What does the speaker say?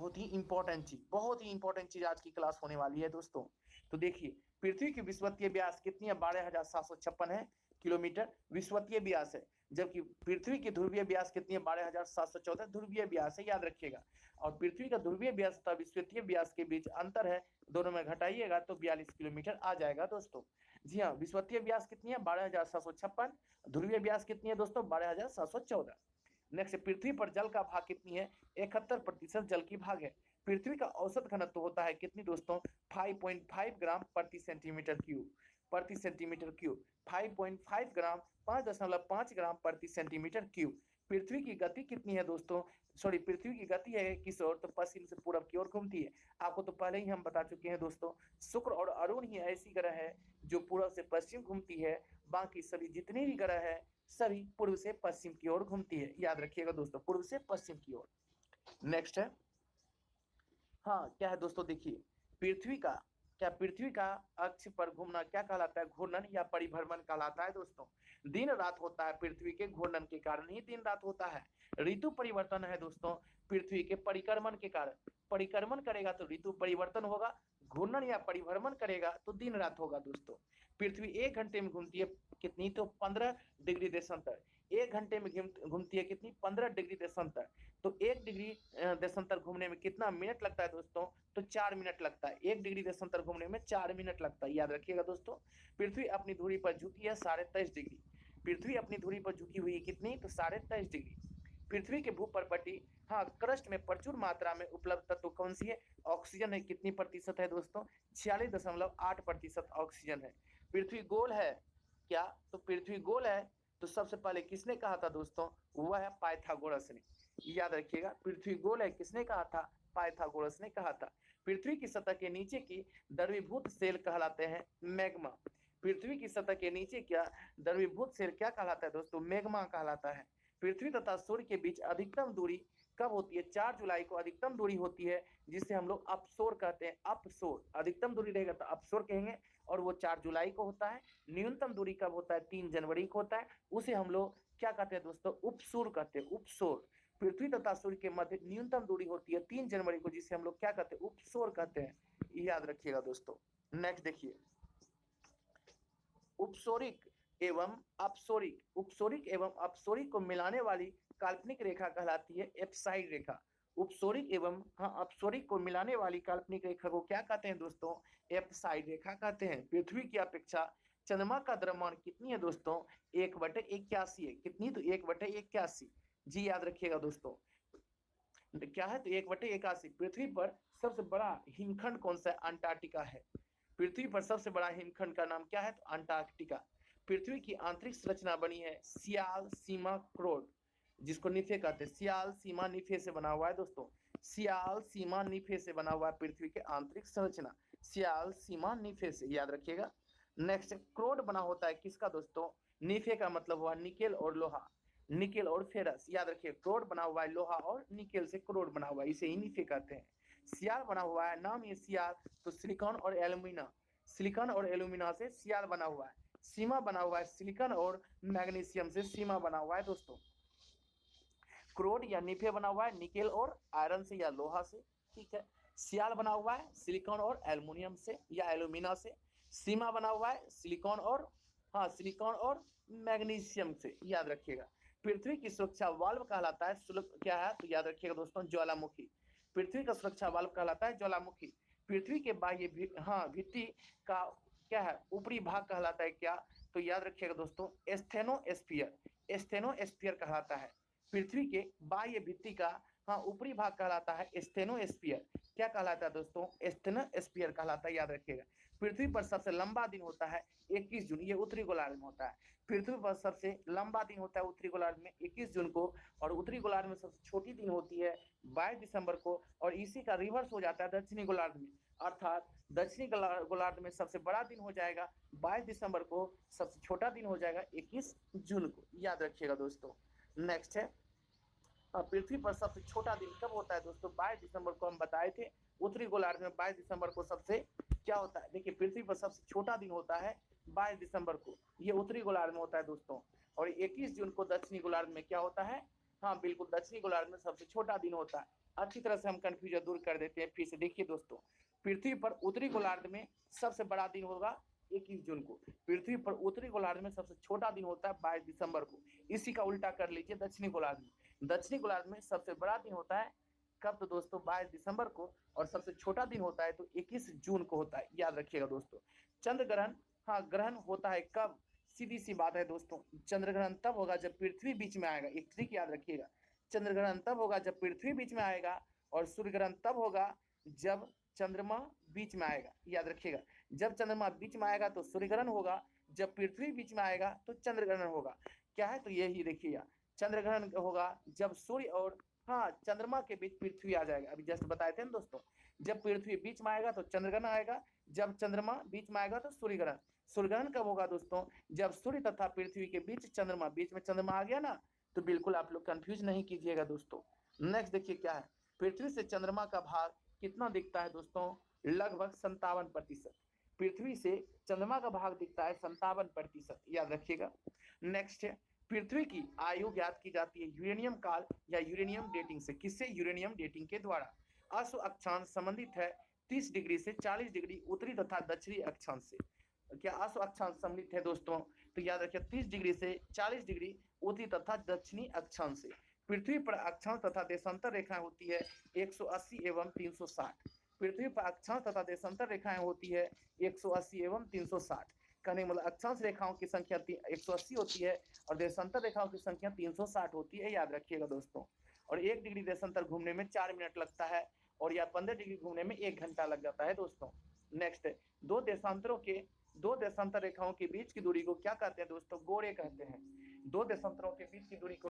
बहुत ही इंपॉर्टेंट चीज आज की क्लास होने वाली है दोस्तों। तो देखिए, पृथ्वी की विषुवतीय व्यास कितनी है? 12,756 है किलोमीटर विषुवतीय व्यास है। जबकि पृथ्वी की ध्रुवीय व्यास कितनी है? 12,714 ध्रुवीय व्यास है, याद रखिएगा। और पृथ्वी का ध्रुवीय व्यास तथा विषुवतीय व्यास के बीच अंतर है, दोनों में घटाइएगा तो 42 किलोमीटर आ जाएगा दोस्तों। जी हाँ, विषुवतीय व्यास कितनी है? 12,756। ध्रुवीय व्यास कितनी है दोस्तों? 12,714। नेक्स्ट, पृथ्वी पर जल का भाग कितनी है? 71% जल की भाग है। पृथ्वी का औसत घनत्व होता है कितनी दोस्तों? 5.5 ग्राम प्रति सेंटीमीटर क्यूब। 5.5 ग्राम, 5.5 ग्राम प्रति सेंटीमीटर क्यूब। पृथ्वी की गति कितनी है दोस्तों? सॉरी, पृथ्वी की गति है किस ओर? तो पश्चिम से पूरब की ओर घूमती है। आपको तो पहले ही हम बता चुके हैं दोस्तों, शुक्र और अरुण ही ऐसी ग्रह है जो पूरब से पश्चिम घूमती है। बाकी सभी जितने भी ग्रह है सभी पूर्व से पश्चिम की ओर घूमती है, याद रखिएगा दोस्तों, पूर्व से पश्चिम की ओर। नेक्स्ट है, हाँ क्या है दोस्तों, देखिए, पृथ्वी का अक्ष पर घूमना क्या कहलाता है? घूर्णन या परिभ्रमण कहलाता है दोस्तों। दिन रात होता है पृथ्वी के घूर्णन के कारण ही दिन रात होता है। ऋतु परिवर्तन है दोस्तों पृथ्वी के परिक्रमण के कारण। परिक्रमण करेगा तो ऋतु परिवर्तन होगा, घूर्णन या परिभ्रमण करेगा तो दिन रात होगा दोस्तों। पृथ्वी 1 घंटे में घूमती है कितनी? तो 15 डिग्री देशांतर। 1 घंटे में घूमती है कितनी? 15 डिग्री देशांतर। तो 1 डिग्री देशांतर घूमने में कितना मिनट लगता है दोस्तों? तो 4 मिनट लगता है। 1 डिग्री देशांतर घूमने में 4 मिनट लगता है, याद रखिएगा दोस्तों। पृथ्वी अपनी धुरी पर झुकी है 23.5 डिग्री। पृथ्वी अपनी धुरी पर झुकी हुई है कितनी? तो 23.5 डिग्री। पृथ्वी के भूपरपटी, हाँ, क्रस्ट में प्रचुर मात्रा में उपलब्ध तत्व कौन सी है? ऑक्सीजन है। कितनी प्रतिशत है दोस्तों? 46.8% ऑक्सीजन है। पृथ्वी गोल है क्या? तो पृथ्वी गोल है तो सबसे पहले किसने कहा था दोस्तों? वह है पाइथागोरस ने, याद रखिएगा। पृथ्वी गोल है किसने कहा था? पाइथागोरस ने कहा था। पृथ्वी की सतह के नीचे की द्रवीभूत सेल कहलाते हैं मैग्मा। पृथ्वी की सतह के नीचे क्या द्रवीभूत सेल क्या कहलाता है दोस्तों? मैग्मा कहलाता है। पृथ्वी तथा सूर्य के बीच अधिकतम दूरी कब होती है? 4 जुलाई को अधिकतम दूरी होती है, जिसे हम लोग अपसोर कहते हैं। अपसोर, अधिकतम दूरी रहेगा तो अपसोर कहेंगे, और वो 4 जुलाई को होता है। न्यूनतम दूरी कब होता है? 3 जनवरी को होता है, उसे हम लोग क्या कहते हैं दोस्तों? उपसूर कहते हैं, उपसूर। पृथ्वी तथा सूर्य के मध्य न्यूनतम दूरी होती है 3 जनवरी को, जिसे हम लोग क्या कहते हैं? उपसूर कहते हैं, याद रखिएगा दोस्तों। नेक्स्ट देखिए, उपसोरिक एवं अपसोरिक, उपसोरिक एवं अपसोरिक को मिलाने वाली काल्पनिक रेखा कहलाती है एप्साइड रेखा। उपसोरिक एवं अपसोरिक को मिलाने वाली काल्पनिक रेखा को क्या कहते हैं दोस्तों? एप्साइड रेखा कहते हैं। पृथ्वी की अपेक्षा चंद्रमा का द्रव्यमान कितनी है दोस्तों? 1/81 है। कितनी? तो 1/81। जी याद रखिएगा दोस्तों, क्या है? तो 1/81। पृथ्वी पर सबसे बड़ा हिमखंड कौन सा है? अंटार्कटिका है। पृथ्वी पर सबसे बड़ा हिमखंड का नाम क्या है? तो अंटार्कटिका। पृथ्वी की आंतरिक संरचना बनी है सियाल सीमा क्रोड, जिसको निफे कहते हैं। सियाल सीमा निफे से बना हुआ है दोस्तों। सियाल सीमा निफे से बना हुआ है पृथ्वी के आंतरिक संरचना, सियाल सीमा निफे से, याद रखिएगा। नेक्स्ट, क्रोड बना होता है किसका दोस्तों? निफे का मतलब हुआ निकेल और लोहा, निकेल और फेरस, याद रखिए। क्रोड बना हुआ है लोहा और निकेल से क्रोड बना हुआ है, इसे ही निफे कहते हैं। सियाल बना हुआ है, नाम ये सियाल, तो सिलिकॉन और एल्यूमिना, सिलिकॉन और एल्यूमिना से सियाल बना हुआ है। सीमा बना हुआ है सिलिकॉन और मैग्नीशियम से सीमा बना हुआ है दोस्तों। क्रोड या निफे बना हुआ है निकेल और आयरन से या लोहा से, ठीक है। सियाल बना हुआ है सिलिकॉन और एल्यूमिनियम से या एल्यूमिना से। सीमा बना हुआ है सिलिकॉन और, हाँ, सिलिकॉन और मैग्नीशियम से, याद रखिएगा। पृथ्वी की सुरक्षा वाल्व कहलाता है क्या है? तो याद रखिएगा दोस्तों, ज्वालामुखी। पृथ्वी का सुरक्षा वाल्व कहलाता है ज्वालामुखी। पृथ्वी के बाह्य भित्ति का क्या है? ऊपरी भाग कहलाता है क्या? तो याद रखिएगा दोस्तों, एस्थेनोस्फीयर, एस्थेनोस्फीयर कहलाता है। पृथ्वी के बाह्य भित्ति का, हाँ, ऊपरी भाग कहलाता है एस्थेनोस्फीयर। क्या कहलाता है दोस्तों? एस्थेनोस्फीयर कहलाता है, याद रखिएगा। पृथ्वी पर सबसे लंबा दिन होता है 21 जून, ये उत्तरी गोलार्ध में होता है। पृथ्वी पर सबसे लंबा दिन होता है उत्तरी गोलार्ध में 21 जून को, और उत्तरी गोलार्ध में सबसे छोटी दिन होती है 22 दिसंबर को, और इसी का रिवर्स हो जाता है दक्षिणी गोलार्ध में। अर्थात दक्षिणी गोलार्ध में सबसे बड़ा दिन हो जाएगा 22 दिसंबर को, सबसे छोटा दिन हो जाएगा 21 जून को, याद रखिएगा दोस्तों। नेक्स्ट है, पृथ्वी पर सबसे छोटा दिन कब होता है दोस्तों? 22 दिसंबर को हम बताए थे। उत्तरी गोलार्ध में 22 दिसंबर को सबसे क्या होता है? देखिए, पृथ्वी पर सबसे छोटा दिन होता है 22 दिसंबर को, ये उत्तरी गोलार्ध में होता है दोस्तों। और 21 जून को दक्षिणी गोलार्ध में क्या होता है? हाँ बिल्कुल, दक्षिणी गोलार्ध में सबसे छोटा दिन होता है। अच्छी तरह से हम कंफ्यूजन दूर कर देते हैं। फिर से देखिए दोस्तों, पृथ्वी पर उत्तरी गोलार्ध में सबसे बड़ा दिन होगा 21 जून को। पृथ्वी पर उत्तरी गोलार्ध में सबसे छोटा दिन होता है 22 दिसंबर को। इसी का उल्टा कर लीजिए दक्षिणी गोलार्ध में। दक्षिणी गोलार्ध में सबसे बड़ा दिन होता है कब? तो दोस्तों 22 दिसंबर को। और सबसे छोटा दिन होता है तो 21 जून को होता है, याद रखिएगा दोस्तों। चंद्र ग्रहण, हाँ ग्रहण होता है कब? सीधी सी बात है दोस्तों, चंद्र ग्रहण तब होगा जब पृथ्वी बीच में आएगा। एक ट्रिक याद रखिएगा, चंद्र ग्रहण तब होगा जब पृथ्वी बीच में आएगा, और सूर्य ग्रहण तब होगा जब चंद्रमा बीच में आएगा। याद रखिएगा, जब चंद्रमा बीच में आएगा तो सूर्य ग्रहण होगा, जब पृथ्वी बीच में आएगा तो चंद्र ग्रहण होगा। क्या है? तो यही देखिएगा, चंद्र ग्रहण होगा जब सूर्य और हाँ चंद्रमा के बीच पृथ्वी आ जाएगा। अभी जस्ट बताए थे ना दोस्तों, जब पृथ्वी बीच में आएगा तो चंद्र ग्रहण आएगा, जब चंद्रमा बीच में आएगा तो सूर्य ग्रहण। सूर्य ग्रहण कब होगा दोस्तों? जब सूर्य तथा पृथ्वी के बीच चंद्रमा, बीच में चंद्रमा आ गया ना, तो बिल्कुल आप लोग कंफ्यूज नहीं कीजिएगा दोस्तों। नेक्स्ट देखिए क्या है, पृथ्वी से चंद्रमा का भाग कितना दिखता है दोस्तों? लगभग 57%। पृथ्वी से चंद्रमा का भाग दिखता है 57%, याद रखिएगा। नेक्स्ट है, पृथ्वी की आयु ज्ञात की जाती है यूरेनियम काल या यूरेनियम डेटिंग से। किससे? यूरेनियम डेटिंग के द्वारा। अश्व अक्षांश संबंधित है 30 डिग्री से 40 डिग्री उत्तरी तथा दक्षिणी अक्षांश से। क्या अश्व अक्षांश सम्मिलित है दोस्तों? तो याद रखिए 30 डिग्री से 40 डिग्री उत्तरी तथा दक्षिणी अक्षांश से। पृथ्वी पर अक्षांश तथा देशांतर रेखाएं होती है 180 एवं 360। पृथ्वी पर अक्षांश तथा देशांतर रेखाएं होती है 180 एवं 360। कहने मतलब अक्षांश रेखाओं की संख्या 180 होती है और देशांतर रेखाओं की संख्या 360 होती है, याद रखिएगा दोस्तों। और 1 डिग्री देशांतर घूमने में 4 मिनट लगता है, और या 15 डिग्री घूमने में 1 घंटा लग जाता है दोस्तों। नेक्स्ट है, दो देशांतर रेखाओं के बीच की दूरी को क्या कहते हैं दोस्तों? गोरे कहते हैं। दो देशांतरों के बीच की दूरी को